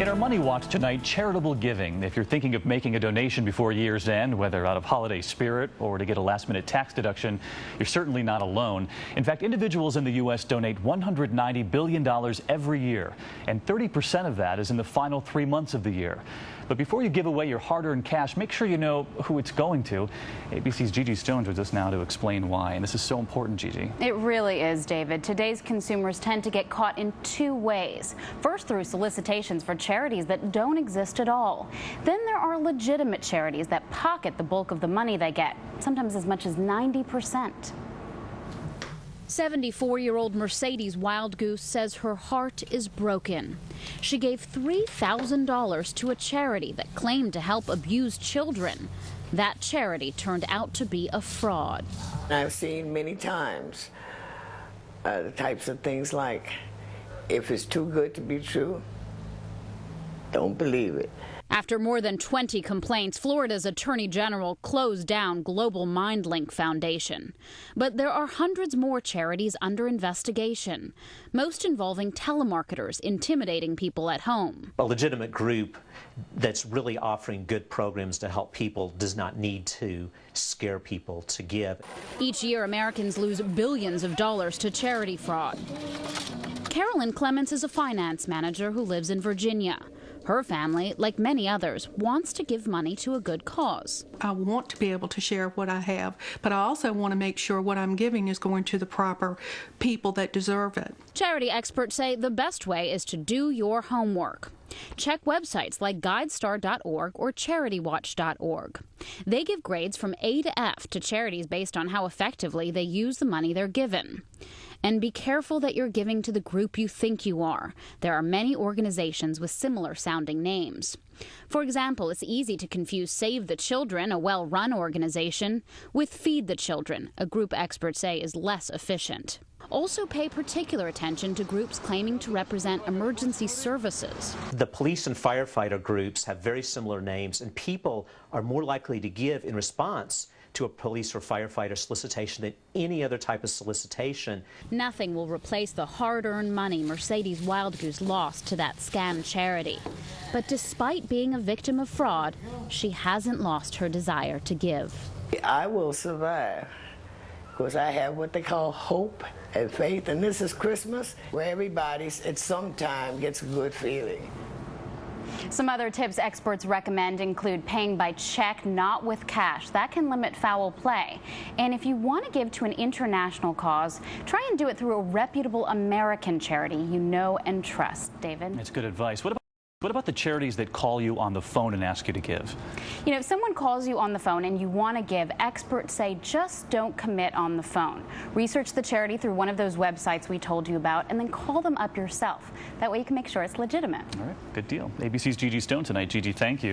In our Money Watch tonight, charitable giving. If you're thinking of making a donation before year's end, whether out of holiday spirit or to get a last-minute tax deduction, you're certainly not alone. In fact, individuals in the U.S. donate $190 billion every year, and 30% of that is in the final 3 months of the year. But before you give away your hard-earned cash, make sure you know who it's going to. ABC's Gigi Stone's with us now to explain why, and this is so important, Gigi. It really is, David. Today's consumers tend to get caught in two ways. First, through solicitations for charities that don't exist at all. Then there are legitimate charities that pocket the bulk of the money they get, sometimes as much as 90%. 74-year-old Mercedes Wildgoose says her heart is broken. She gave $3,000 to a charity that claimed to help abused children. That charity turned out to be a fraud. I've seen many times the types of things like, if it's too good to be true, don't believe it. After more than 20 complaints, Florida's Attorney General closed down Global MindLink Foundation. But there are hundreds more charities under investigation, most involving telemarketers intimidating people at home. A legitimate group that's really offering good programs to help people does not need to scare people to give. Each year, Americans lose billions of dollars to charity fraud. Carolyn Clements is a finance manager who lives in Virginia. Her family, like many others, wants to give money to a good cause. I want to be able to share what I have, but I also want to make sure what I'm giving is going to the proper people that deserve it. Charity experts say the best way is to do your homework. Check websites like GuideStar.org or CharityWatch.org. They give grades from A to F to charities based on how effectively they use the money they're given. And be careful that you're giving to the group you think you are. There are many organizations with similar sounding names. For example, it's easy to confuse Save the Children, a well-run organization, with Feed the Children, a group experts say is less efficient. Also pay particular attention to groups claiming to represent emergency services. The police and firefighter groups have very similar names, and people are more likely to give in response to a police or firefighter solicitation than any other type of solicitation. Nothing will replace the hard-earned money Mercedes Wildgoose lost to that scam charity. But despite being a victim of fraud, she hasn't lost her desire to give. I will survive because I have what they call hope and faith, and this is Christmas where everybody at some time gets a good feeling. Some other tips experts recommend include paying by check, not with cash. That can limit foul play. And if you want to give to an international cause, try and do it through a reputable American charity you know and trust. David? That's good advice. What about the charities that call you on the phone and ask you to give? You know, if someone calls you on the phone and you want to give, experts say just don't commit on the phone. Research the charity through one of those websites we told you about and then call them up yourself. That way you can make sure it's legitimate. All right, good deal. ABC's Gigi Stone tonight. Gigi, thank you.